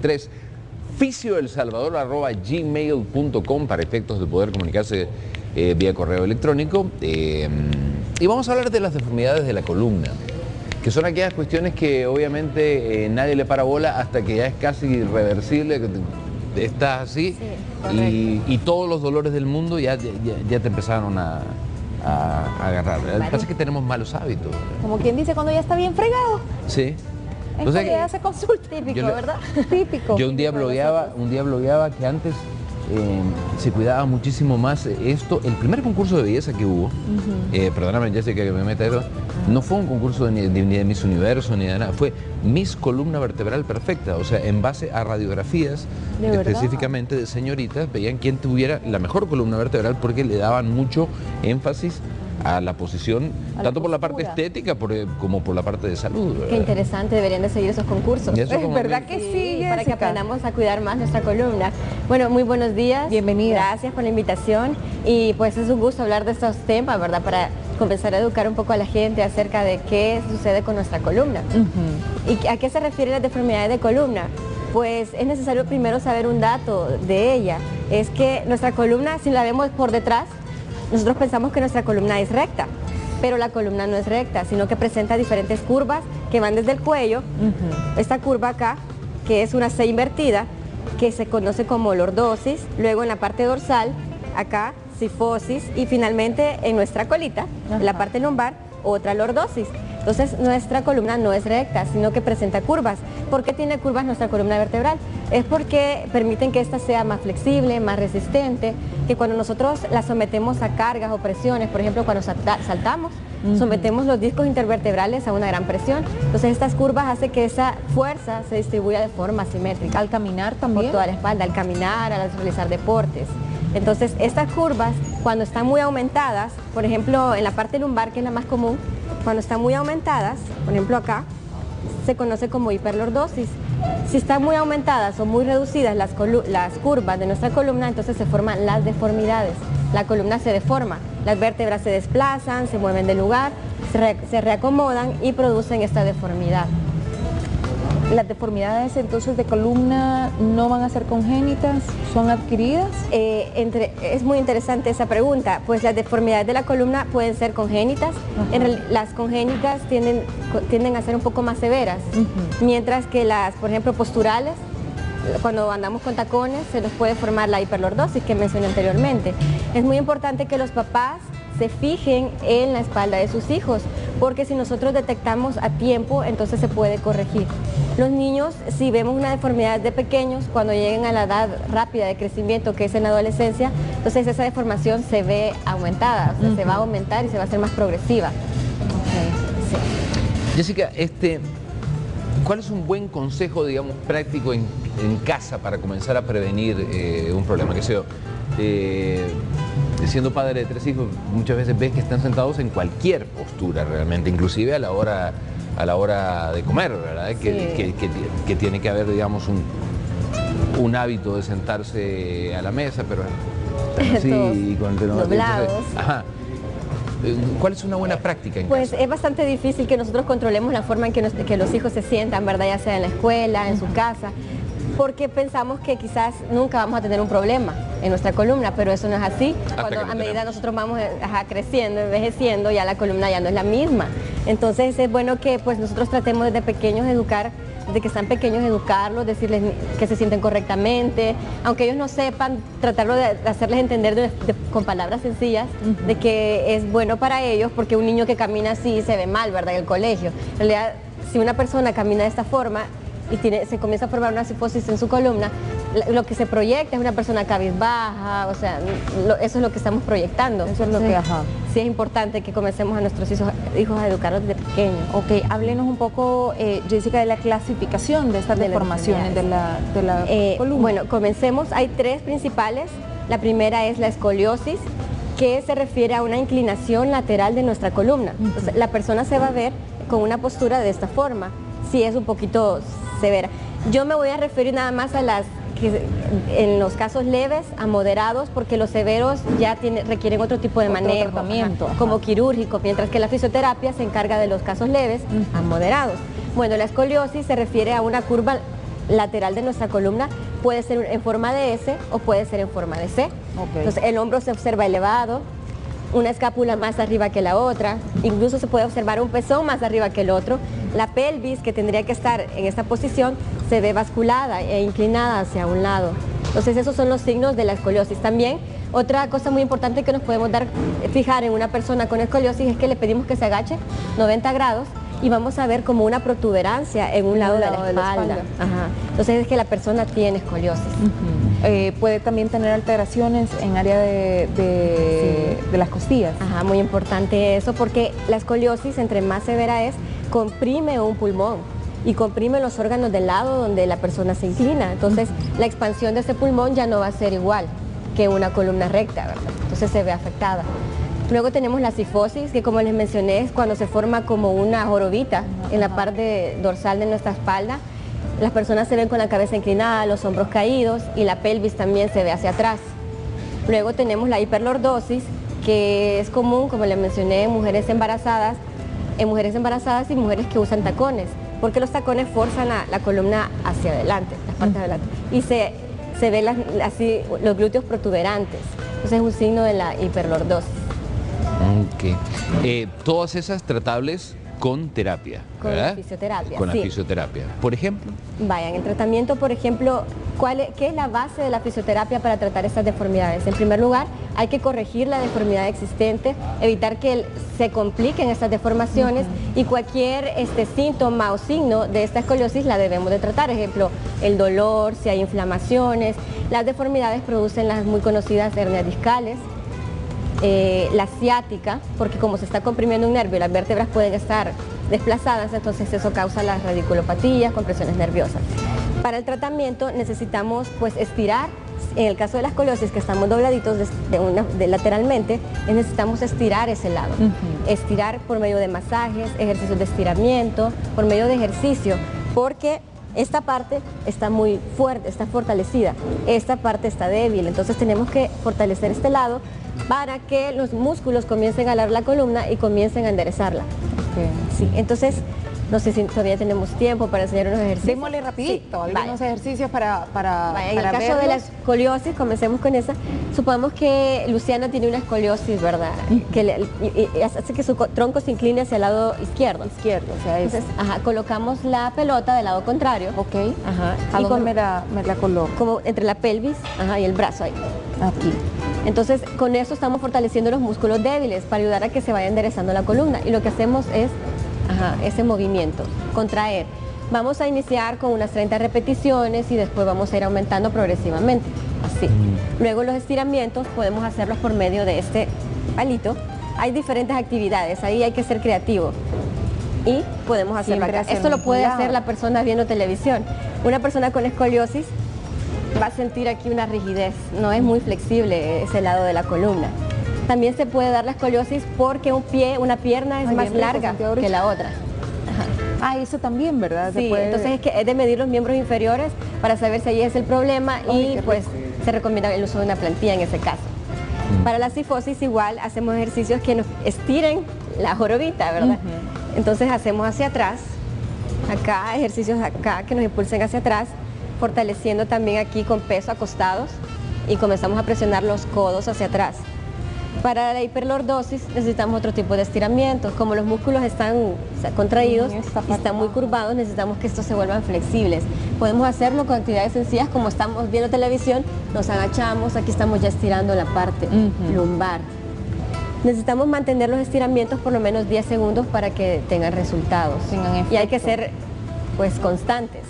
23. fisioelsalvador@gmail.com para efectos de poder comunicarse vía correo electrónico. Y vamos a hablar de las deformidades de la columna, que son aquellas cuestiones que obviamente nadie le para bola hasta que ya es casi irreversible, que estás así, sí, y todos los dolores del mundo ya te empezaron a agarrar. Lo que pasa es que tenemos malos hábitos. Como quien dice cuando ya está bien fregado. Sí. Entonces ya se consulta. Típico, ¿verdad? Típico. Yo un día blogueaba que antes se cuidaba muchísimo más esto. El primer concurso de belleza que hubo, perdóname Jessica que me meta eso, no fue un concurso ni de Miss Universo ni de nada, fue Miss Columna Vertebral Perfecta, o sea, en base a radiografías específicamente de señoritas, veían quién tuviera la mejor columna vertebral porque le daban mucho énfasis a la posición, tanto por la parte estética como por la parte de salud, ¿verdad? Qué interesante, deberían de seguir esos concursos. Es verdad que sí, para que aprendamos a cuidar más nuestra columna. Bueno, muy buenos días. Bienvenida. Gracias por la invitación y pues es un gusto hablar de estos temas, ¿verdad? Para comenzar a educar un poco a la gente acerca de qué sucede con nuestra columna. ¿Y a qué se refieren las deformidades de columna? Pues es necesario primero saber un dato de ella. Es que nuestra columna, si la vemos por detrás, nosotros pensamos que nuestra columna es recta, pero la columna no es recta, sino que presenta diferentes curvas que van desde el cuello, esta curva acá, que es una C invertida, que se conoce como lordosis, luego en la parte dorsal, acá, cifosis, y finalmente en nuestra colita, en la parte lumbar, otra lordosis. Entonces nuestra columna no es recta, sino que presenta curvas. ¿Por qué tiene curvas nuestra columna vertebral? Es porque permiten que ésta sea más flexible, más resistente, que cuando nosotros la sometemos a cargas o presiones, por ejemplo cuando saltamos, sometemos los discos intervertebrales a una gran presión. Entonces estas curvas hacen que esa fuerza se distribuya de forma simétrica. Al caminar también. Por toda la espalda, al caminar, al realizar deportes. Entonces estas curvas, cuando están muy aumentadas, por ejemplo en la parte lumbar, que es la más común, cuando están muy aumentadas, por ejemplo acá, se conoce como hiperlordosis. Si están muy aumentadas o muy reducidas las curvas de nuestra columna, entonces se forman las deformidades. La columna se deforma, las vértebras se desplazan, se mueven de lugar, se reacomodan y producen esta deformidad. ¿Las deformidades entonces de columna no van a ser congénitas? ¿Son adquiridas? Es muy interesante esa pregunta. Pues las deformidades de la columna pueden ser congénitas. Las congénitas tienden a ser un poco más severas, mientras que las, por ejemplo, posturales, cuando andamos con tacones, se nos puede formar la hiperlordosis que mencioné anteriormente. Es muy importante que los papás se fijen en la espalda de sus hijos, porque si nosotros detectamos a tiempo, entonces se puede corregir. Los niños, si vemos una deformidad de pequeños, cuando lleguen a la edad rápida de crecimiento, que es en la adolescencia, entonces esa deformación se ve aumentada, o sea, se va a aumentar y se va a hacer más progresiva. Sí. Jessica, ¿cuál es un buen consejo, digamos, práctico en casa para comenzar a prevenir un problema? Que sea, siendo padre de 3 hijos, muchas veces ves que están sentados en cualquier postura realmente, inclusive a la hora de comer, ¿verdad? Que tiene que haber, digamos, un hábito de sentarse a la mesa, pero así y con el tenedor. Doblados. Ajá. ¿Cuál es una buena práctica en Pues casa? es bastante difícil que nosotros controlemos la forma en que los hijos se sientan, ¿verdad? Ya sea en la escuela, en su casa, porque pensamos que quizás nunca vamos a tener un problema en nuestra columna, pero eso no es así. Cuando a medida nosotros vamos creciendo, envejeciendo, ya la columna ya no es la misma. Entonces es bueno que pues nosotros tratemos desde pequeños educar, desde que están pequeños educarlos, decirles que se sienten correctamente, aunque ellos no sepan, tratarlo de hacerles entender con palabras sencillas de que es bueno para ellos, porque un niño que camina así se ve mal, ¿verdad? En el colegio. En realidad, si una persona camina de esta forma y se comienza a formar una cifosis en su columna, lo que se proyecta es una persona cabizbaja, o sea, eso es lo que estamos proyectando. Eso es lo que, sí es importante que comencemos a nuestros hijos a educarlos desde pequeños. Ok, háblenos un poco, Jessica, de la clasificación de estas deformaciones de la columna. Bueno, comencemos. Hay 3 principales. La primera es la escoliosis, que se refiere a una inclinación lateral de nuestra columna. Entonces, la persona se va a ver con una postura de esta forma, si es un poquito severa. Yo me voy a referir nada más a las que en los casos leves a moderados, porque los severos ya requieren otro tipo de manejo, como quirúrgico, mientras que la fisioterapia se encarga de los casos leves a moderados. Bueno, la escoliosis se refiere a una curva lateral de nuestra columna puede ser en forma de S o puede ser en forma de C. Entonces el hombro se observa elevado, una escápula más arriba que la otra, incluso se puede observar un pezón más arriba que el otro. La pelvis, que tendría que estar en esta posición, se ve basculada e inclinada hacia un lado. Entonces esos son los signos de la escoliosis. También otra cosa muy importante que nos podemos fijar en una persona con escoliosis es que le pedimos que se agache 90 grados y vamos a ver como una protuberancia en un lado de la espalda. Ajá. Entonces es que la persona tiene escoliosis. Puede también tener alteraciones en área de las costillas. Ajá, muy importante eso, porque la escoliosis, entre más severa es, comprime un pulmón y comprime los órganos del lado donde la persona se inclina. Entonces la expansión de ese pulmón ya no va a ser igual que una columna recta, ¿verdad? Entonces se ve afectada. Luego tenemos la cifosis, que como les mencioné es cuando se forma como una jorobita en la parte dorsal de nuestra espalda. Las personas se ven con la cabeza inclinada, los hombros caídos y la pelvis también se ve hacia atrás. Luego tenemos la hiperlordosis, que es común, como les mencioné, en mujeres embarazadas y mujeres que usan tacones, porque los tacones forzan la columna hacia adelante, las partes de adelante, y se ven así los glúteos protuberantes. Entonces es un signo de la hiperlordosis. Ok. Todas esas tratables con terapia, ¿verdad? Con fisioterapia. Con la fisioterapia. Por ejemplo. Vayan, el tratamiento, por ejemplo, ¿qué es la base de la fisioterapia para tratar estas deformidades? En primer lugar, hay que corregir la deformidad existente, evitar que se compliquen estas deformaciones y cualquier síntoma o signo de esta escoliosis la debemos de tratar. Ejemplo, el dolor, si hay inflamaciones. Las deformidades producen las muy conocidas hernias discales. La ciática, porque como se está comprimiendo un nervio, las vértebras pueden estar desplazadas, entonces eso causa las radiculopatías, compresiones nerviosas. Para el tratamiento necesitamos pues estirar, en el caso de la escoliosis que estamos dobladitos lateralmente, necesitamos estirar ese lado. Estirar por medio de masajes, ejercicios de estiramiento, por medio de ejercicio, porque esta parte está muy fuerte, está fortalecida, esta parte está débil, entonces tenemos que fortalecer este lado para que los músculos comiencen a alar la columna y comiencen a enderezarla. Sí, entonces, no sé si todavía tenemos tiempo para enseñar unos ejercicios. Démosle rapidito, algunos ejercicios para en el caso de la escoliosis, comencemos con esa. Supongamos que Luciana tiene una escoliosis, ¿verdad? Que hace que su tronco se incline hacia el lado izquierdo. O sea, entonces, colocamos la pelota del lado contrario. Ok. ¿A dónde me la coloco? Como entre la pelvis y el brazo ahí. Aquí. Entonces, con eso estamos fortaleciendo los músculos débiles para ayudar a que se vaya enderezando la columna. Y lo que hacemos es ese movimiento, contraer. Vamos a iniciar con unas 30 repeticiones y después vamos a ir aumentando progresivamente, así. Luego los estiramientos podemos hacerlos por medio de este palito. Hay diferentes actividades, ahí hay que ser creativo. Y podemos hacerlo acá. Esto lo puede hacer la persona viendo televisión. Una persona con escoliosis va a sentir aquí una rigidez, no es muy flexible ese lado de la columna. También se puede dar la escoliosis porque una pierna es más larga que la otra. Eso también, ¿verdad? Sí, entonces es de medir los miembros inferiores para saber si ahí es el problema y pues se recomienda el uso de una plantilla en ese caso. Para la cifosis igual hacemos ejercicios que nos estiren la jorobita, ¿verdad? Entonces hacemos hacia atrás, acá, ejercicios acá que nos impulsen hacia atrás, fortaleciendo también aquí con peso acostados y comenzamos a presionar los codos hacia atrás. Para la hiperlordosis necesitamos otro tipo de estiramientos, como los músculos están contraídos y están muy curvados, necesitamos que estos se vuelvan flexibles. Podemos hacerlo con actividades sencillas como estamos viendo televisión, nos agachamos, aquí estamos ya estirando la parte lumbar. Necesitamos mantener los estiramientos por lo menos 10 segundos para que tengan resultados. Y hay que ser pues constantes,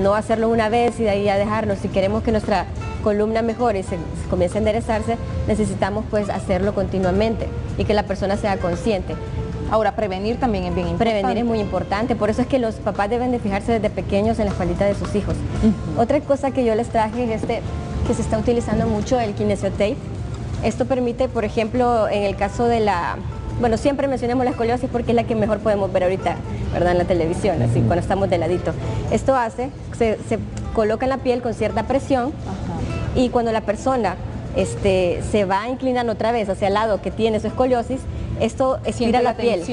no hacerlo una vez y de ahí a dejarnos. Si queremos que nuestra columna mejore y se comience a enderezarse, necesitamos pues hacerlo continuamente y que la persona sea consciente. Ahora, prevenir también es bien importante. Prevenir es muy importante, por eso es que los papás deben de fijarse desde pequeños en la espaldita de sus hijos. Otra cosa que yo les traje es que se está utilizando mucho el kinesiotape. Esto permite, por ejemplo, en el caso de bueno, siempre mencionamos la escoliosis porque es la que mejor podemos ver ahorita, ¿verdad? En la televisión, así cuando estamos de ladito. Esto hace, se coloca en la piel con cierta presión y cuando la persona se va inclinando otra vez hacia el lado que tiene su escoliosis, esto estira la piel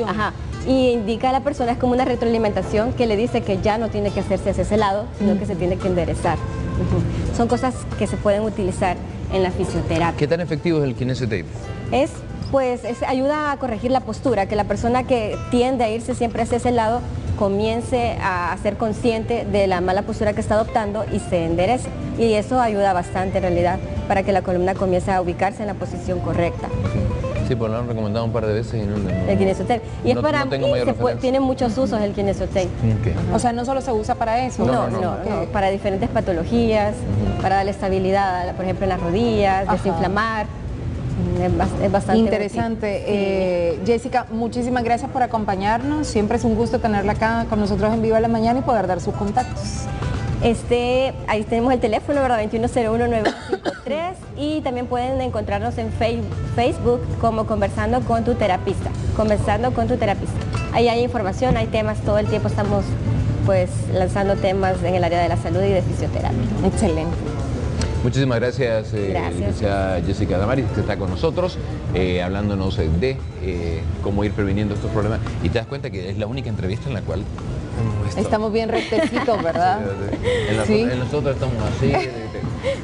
y indica a la persona, es como una retroalimentación que le dice que ya no tiene que hacerse hacia ese lado, sino que se tiene que enderezar. Son cosas que se pueden utilizar en la fisioterapia. ¿Qué tan efectivo es el kinesiotape? Pues ayuda a corregir la postura, que la persona que tiende a irse siempre hacia ese lado comience a ser consciente de la mala postura que está adoptando y se enderece. Y eso ayuda bastante en realidad para que la columna comience a ubicarse en la posición correcta. Sí, pues lo han recomendado un par de veces y no. El kinesiotape. Y es no, para no tengo mayor referencia. tiene muchos usos el kinesiotape. Okay. O sea, no solo se usa para eso. No, para diferentes patologías, para darle estabilidad, por ejemplo, en las rodillas, desinflamar. Es bastante interesante. Sí. Jessica, muchísimas gracias por acompañarnos. Siempre es un gusto tenerla acá con nosotros en Viva la Mañana y poder dar sus contactos. Ahí tenemos el teléfono, ¿verdad? 2101-9153 y también pueden encontrarnos en Facebook como Conversando con tu terapista. Conversando con tu terapista. Ahí hay información, hay temas, todo el tiempo estamos pues lanzando temas en el área de la salud y de fisioterapia. Excelente. Muchísimas gracias, licenciada Jessica Damaris, que está con nosotros, hablándonos de cómo ir previniendo estos problemas. Y te das cuenta que es la única entrevista en la cual estamos bien rectecitos, ¿verdad? Sí. En nosotros estamos así.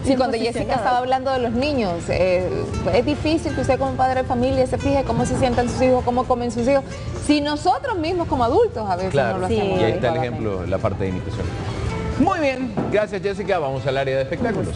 Sí, cuando Jessica estaba hablando de los niños, es difícil que usted como padre de familia se fije cómo se sientan sus hijos, cómo comen sus hijos. Si nosotros mismos como adultos a veces no lo hacemos. Y ahí está el ejemplo, la parte de imitación. Muy bien, gracias Jessica, vamos al área de espectáculos.